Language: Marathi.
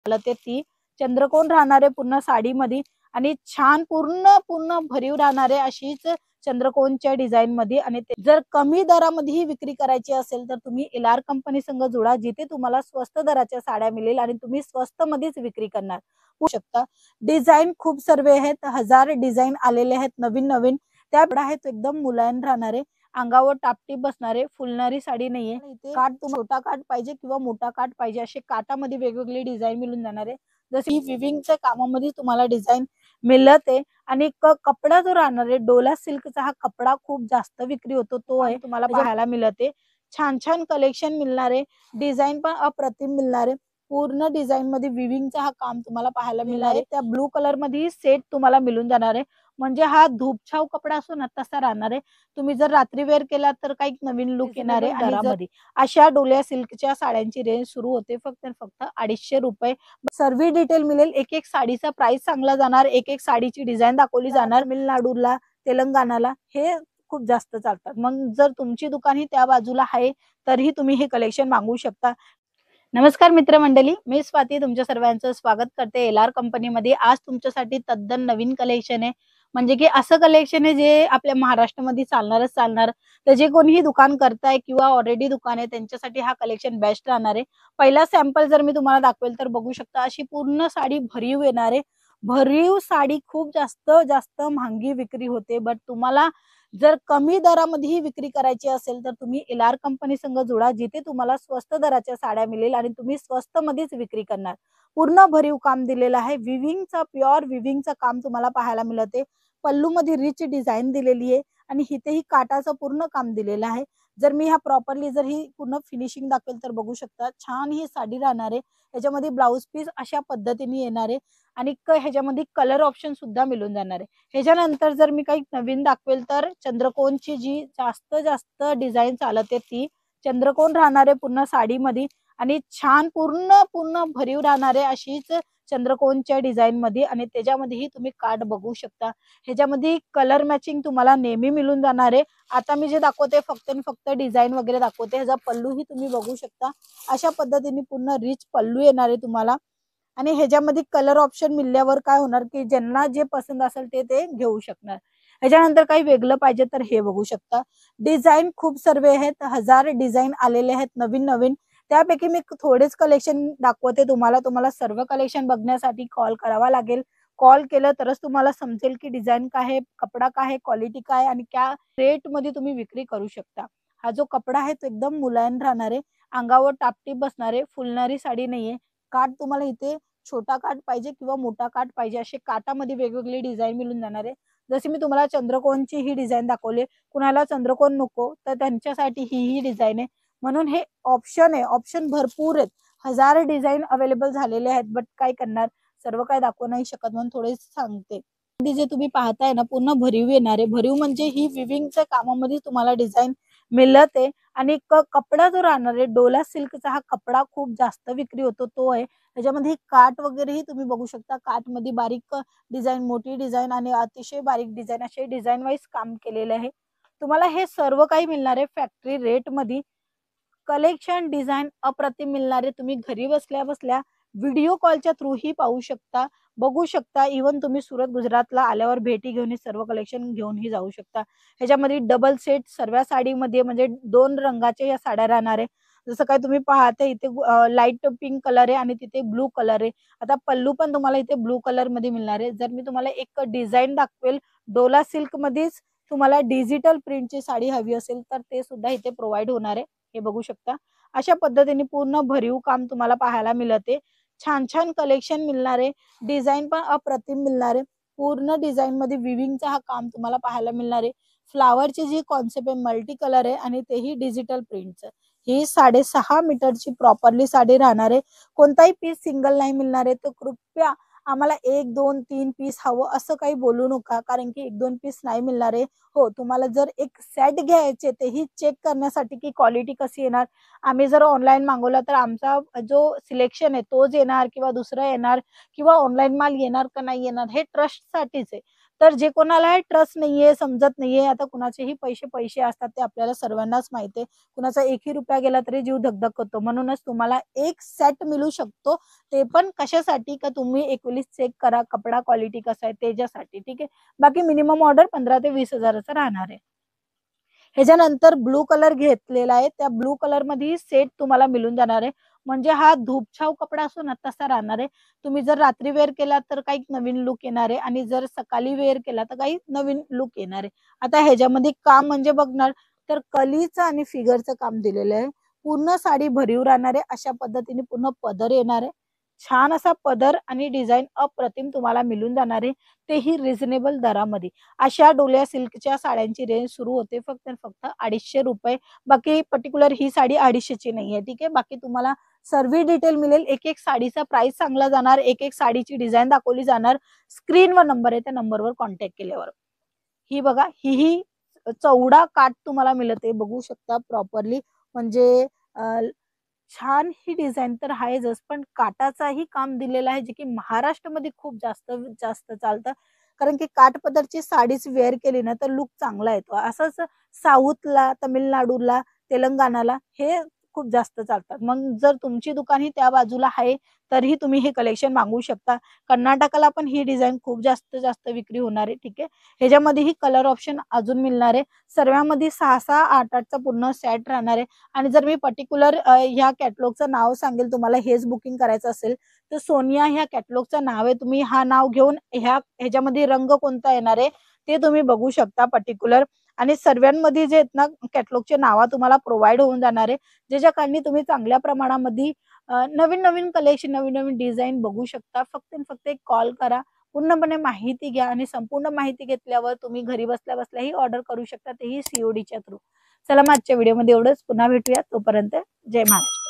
आलं ते ती चंद्रकोन राहणारे पूर्ण साडीमध्ये आणि छान पूर्ण पूर्ण भरीव राहणारे अशीच चंद्रकोनच्या डिझाइन मध्ये। आणि जर कमी दरामध्ये ही विक्री करायची असेल तर तुम्ही एलआर कंपनी संग जुळा, जिथे तुम्हाला स्वस्त दराच्या साड्या मिळेल आणि तुम्ही स्वस्त मध्येच विक्री करणार होऊ शकता। डिझाइन खूप सर्व आहेत, हजार डिझाइन आलेले आहेत नवीन नवीन। त्या आहेत एकदम मुलायम राहणारे, अंगावर टापटीप बसणारे, फुलणारी साडी नाहीये। काठ छोटा काठ पाहिजे किंवा मोठा काठ पाहिजे असे काठामध्ये वेगवेगळे डिझाइन मिळून जाणार आहे। जशी विविंगच्या कामामध्ये तुम्हाला डिझाइन मिळते आणि कपडा जो राहणार आहे डोला सिल्कचा हा कपडा खूप जास्त विक्री होतो, तो आहे तुम्हाला पाहायला मिळते। छान छान कलेक्शन मिळणार आहे, डिझाइन पण अप्रतिम मिळणार आहे। पूर्ण डिझाइन मध्ये विविंगचा हा काम तुम्हाला पाहायला मिळणार आहे। त्या ब्लू कलर मध्ये सेट तुम्हाला मिळून जाणार आहे, म्हणजे हा धूपछाव कपडा असो ना तसा राहणार आहे। तुम्ही जर रात्री वेअर केला तर काही नवीन लुक येणार आहे। आणि दरामध्ये अशा डोल्या सिल्कच्या साड्यांची रेंज सुरू होते फक्त 250 रुपये। सर्व डिटेल मिळेल, एक एक साडीचा प्राइस सांगला जाणार, एक एक साडीची डिझाइन दाखवली जाणार। तमिळनाडूला, तेलंगणाला हे खूप जास्त चालतात। मग जर तुमची दुकान ही त्या बाजूला आहे तरीही तुम्ही हे कलेक्शन मागवू शकता। नमस्कार मित्रमंडळी, मी स्वाती तुमच्या सर्वांचं स्वागत करते एलआर कंपनीमध्ये। आज तुमच्यासाठी तद्दन नवीन कलेक्शन आहे, म्हणजे की असं कलेक्शन आहे जे आपल्या महाराष्ट्रामध्ये चालणार। तर जे कोणीही दुकान करताय किंवा ऑलरेडी दुकान आहे त्यांच्यासाठी हा कलेक्शन बेस्ट राहणार आहे। पहिला सॅम्पल जर मी तुम्हाला दाखवेल तर बघू शकता, अशी पूर्ण साडी भरीव येणार आहे। भरीव साडी खूप जास्त महागी विक्री होते, बट तुम्हाला जर कमी दरामध्ये ही विक्री करायची असेल तर तुम्ही एलआर कंपनी संग जुळा, जिथे तुम्हाला स्वस्त दराच्या साड्या मिळेल आणि तुम्ही स्वस्त मध्येच विक्री करणार। पूर्ण भरीव काम दिलेलं आहे, विविंगचा प्युअर विविंगचं काम तुम्हाला पाहायला मिळते। पल्लू मध्ये रिच डिझाइन दिलेली आहे आणि इथेही काटाचं पूर्ण काम दिलेलं आहे। जर मी हा प्रॉपरली जर ही पूर्ण फिनिशिंग दाखवेल तर बघू शकता, छान ही साडी राहणार आहे। याच्यामध्ये ब्लाउज पीस अशा पद्धतीने येणार आहे आणि ह्याच्यामध्ये कलर ऑप्शन सुद्धा मिळून जाणार आहे। ह्याच्यानंतर जर मी काही नवीन दाखवेल तर चंद्रकोनची जी जास्त डिझाइन चालते ती चंद्रकोन राहणार आहे पूर्ण साडीमध्ये आणि छान पूर्ण पूर्ण भरीव राहणार आहे अशीच चंद्रकोनच्या डिझाइन मध्ये। आणि त्याच्यामध्येही तुम्ही काठ बघू शकता, ह्याच्यामध्ये कलर मॅचिंग तुम्हाला नेहमी मिळून जाणार आहे। आता मी जे दाखवते फक्त डिझाइन वगैरे दाखवते, ह्याचा पल्लूही तुम्ही बघू शकता, अशा पद्धतीने पूर्ण रिच पल्लू येणार आहे तुम्हाला। आणि ह्याच्यामध्ये कलर ऑप्शन मिळाल्यावर काय होणार की ज्यांना जे पसंत असेल ते घेऊ शकणार। ह्याच्यानंतर काही वेगळं पाहिजे तर हे बघू शकता, डिझाइन खूप सर्व आहेत, हजार डिझाइन आलेले आहेत नवीन नवीन। त्यापैकी मी थोडेच कलेक्शन दाखवते तुम्हाला सर्व कलेक्शन बघण्यासाठी कॉल करावा लागेल। कॉल केलं तरच तुम्हाला समजेल की डिझाइन काय आहे, कपडा काय आहे, क्वालिटी काय आणि क्या रेट मध्ये तुम्ही विक्री करू शकता। हा जो कपडा आहे तो एकदम मुलायम राहणार आहे, अंगावर टापटीप बसणार आहे, फुलणारी साडी नाहीये। काठ तुम्हाला इथे छोटा काठ पाहिजे किंवा मोठा काठ पाहिजे असे काठामध्ये वेगवेगळे डिझाइन मिळून जाणार आहे। जसे मी तुम्हाला चंद्रकोनची ही डिझाइन दाखवली, कुणाला चंद्रकोन नको तर त्यांच्यासाठी ही डिझाइन आहे। म्हणून हे ऑप्शन आहे, ऑप्शन भरपूर आहेत, हजार डिझाइन अवेलेबल झालेले आहेत, बट काय करणार सर्व काय दाखवू नाही शकत म्हणून थोडेच सांगते। जे तुम्ही पाहताय ना पूर्ण भरीव येणार आहे, भरीव म्हणजे ही विविंगच्या कामामध्ये तुम्हाला डिझाइन मिळते आणि कपडा जो राहणार आहे डोला सिल्कचा हा कपडा खूप जास्त विक्री होतो, तो आहे। त्याच्यामध्ये काठ वगैरेही तुम्ही बघू शकता, काठ मध्ये बारीक डिझाइन, मोठी डिझाइन आणि अतिशय बारीक डिझाइन असे डिझाइन वाईज काम केलेले आहे। तुम्हाला हे सर्व काही मिळणार आहे फॅक्टरी रेट मध्ये। कलेक्शन डिझाइन अप्रतिम मिळणार आहे, तुम्ही घरी बसल्या बसल्या व्हिडिओ कॉलच्या थ्रू ही पाहू शकता, बघू शकता। इवन तुम्ही सुरत गुजरातला आल्यावर भेटी घेऊन सर्व कलेक्शन घेऊनही जाऊ शकता। ह्याच्यामध्ये डबल सेट सर्व साडीमध्ये म्हणजे 2 रंगाच्या या साड्या राहणार आहे। जसं काय तुम्ही पाहता इथे लाईट पिंक कलर आहे आणि तिथे ब्लू कलर आहे। आता पल्लू पण तुम्हाला इथे ब्लू कलर मध्ये मिळणार आहे। जर मी तुम्हाला एक डिझाइन दाखवेल डोला सिल्क मध्येच तुम्हाला डिजिटल प्रिंटची साडी हवी असेल तर ते सुद्धा इथे प्रोव्हाइड होणार आहे, हे बघू शकता। अशा पद्धतीने पूर्ण भरीव काम तुम्हाला पाहायला मिळते, छान छान कलेक्शन मिळणार आहे, डिझाइन पण अप्रतिम मिळणार आहे। पूर्ण डिझाइन मध्ये विविंगचा हा काम तुम्हाला पाहायला मिळणार आहे। फ्लावरची जी कॉन्सेप्ट आहे मल्टी कलर आहे आणि तेही डिजिटल प्रिंटचं। ही 6.5 मीटरची प्रॉपरली साडी राहणार आहे, कोणताही पीस सिंगल नाही मिळणार आहे। तर कृपया आम्हाला 1 2 3 पीस हवं असं काही बोलू नका, कारण की 1 2 पीस नाही मिळणार आहे। हो, तुम्हाला जर एक सेट घ्यायचे तेही चेक करण्यासाठी की क्वालिटी कशी येणार, आम्ही जर ऑनलाईन मागवला तर आमचा जो सिलेक्शन आहे तोच येणार किंवा दुसरा येणार किंवा ऑनलाईन माल येणार का नाही येणार हे ट्रस्टसाठीच आहे। तर जे कोणाला ट्रस्ट नाहीये, समजत नाहीये, आता कुणाचेही पैसे असतात ते आपल्याला सर्वांनाच माहिती आहे. कुणाचा 1ही रुपया गेला तरी जीव धकधक होतो. म्हणूनच तुम्हाला एक सेट मिळू शकतो. ते पण कशासाठी का तुम्ही एकवेळेस चेक करा कपडा क्वालिटी कसा आहे त्याच्यासाठी. ठीक आहे. बाकी मिनिमम ऑर्डर 15 ते 20,000चा राहणार आहे. ह्याच्यानंतर ब्लू कलर घेतलेला आहे. त्या ब्लू कलर मध्ये सेट तुम्हाला मिळून जाणार आहे. म्हणजे हा धूपछाव कपडा असतो ना तसा राहणार आहे. तुम्ही जर रात्री वेअर केला तर काही नवीन लुक येणार आहे आणि जर सकाळी वेअर केला तर काही नवीन लुक येणार आहे. आता ह्याच्यामध्ये काम म्हणजे बघणार तर कलीचं आणि फिगरचं काम दिलेलं आहे. पूर्ण साडी भरीव राहणार आहे. अशा पद्धतीने पूर्ण पदर येणार आहे. छान असा पदर आणि डिझाईन अप्रतिम तुम्हाला मिळून जाणार आहे. तेही रिझनेबल दरामध्ये. अशा डोल्या सिल्कच्या साड्यांची रेंज सुरू होते फक्त आणि फक्त 250 रुपये. बाकी पर्टिक्युलर ही साडी 250 ची नाहीये. ठीक आहे. बाकी तुम्हाला सर्व डिटेल मिळेल. एक साडीचा प्राइस सांगला जाणार. एक साडीची डिझाईन दाखवली जाणार. स्क्रीनवर नंबर आहे त्या नंबरवर कॉन्टॅक्ट केल्यावर. ही बघा ही चौडा काठ तुम्हाला मिळते बघू शकता प्रॉपरली. म्हणजे छान ही डिझाईन तर आहेच पण काटाचाही काम दिलेला आहे जे की महाराष्ट्रामध्ये खूप जास्त जास्त चालतं. कारण की काठ पदरची साडीच वेअर केली ना तर लुक चांगला येतो. असंच साऊथला, तमिळनाडूला, तेलंगणाला हे खूप जास्त चालतात. मग जर तुमची दुकान ही त्या बाजूला आहे तरीही तुम्ही हे कलेक्शन मागवू शकता. कर्नाटकाला पण ही डिझाईन खूप जास्त जास्त विक्री होणार आहे. ठीक आहे. ह्याच्यामध्येही कलर ऑप्शन अजून मिळणार आहे. सर्वांमध्ये 6-6, 8-8चा पूर्ण सेट राहणार आहे. आणि जर मी पर्टिक्युलर ह्या कॅटलॉगचं नाव सांगेल तुम्हाला हेच बुकिंग करायचं असेल तर सोनिया ह्या कॅटलॉगचं नाव आहे. तुम्ही हा नाव घेऊन ह्याच्यामध्ये रंग कोणता येणार आहे ते तुम्ही बघू शकता पर्टिक्युलर. आणि सर्वांमध्ये जे आहेत ना कॅटलॉगचे नावा तुम्हाला प्रोव्हाइड होऊन जाणार आहे. ज्याच्या कारणी तुम्ही चांगल्या प्रमाणामध्ये नवीन नवीन कलेक्शन, नवीन नवीन डिझाईन बघू शकता. फक्त एक कॉल करा. पूर्णपणे माहिती घ्या आणि संपूर्ण माहिती घेतल्यावर तुम्ही घरी बसल्या बसल्याही ऑर्डर करू शकता, तेही CODच्या थ्रू. चला मग आजच्या व्हिडिओमध्ये एवढंच. पुन्हा भेटूया. तोपर्यंत जय महाराष्ट्र.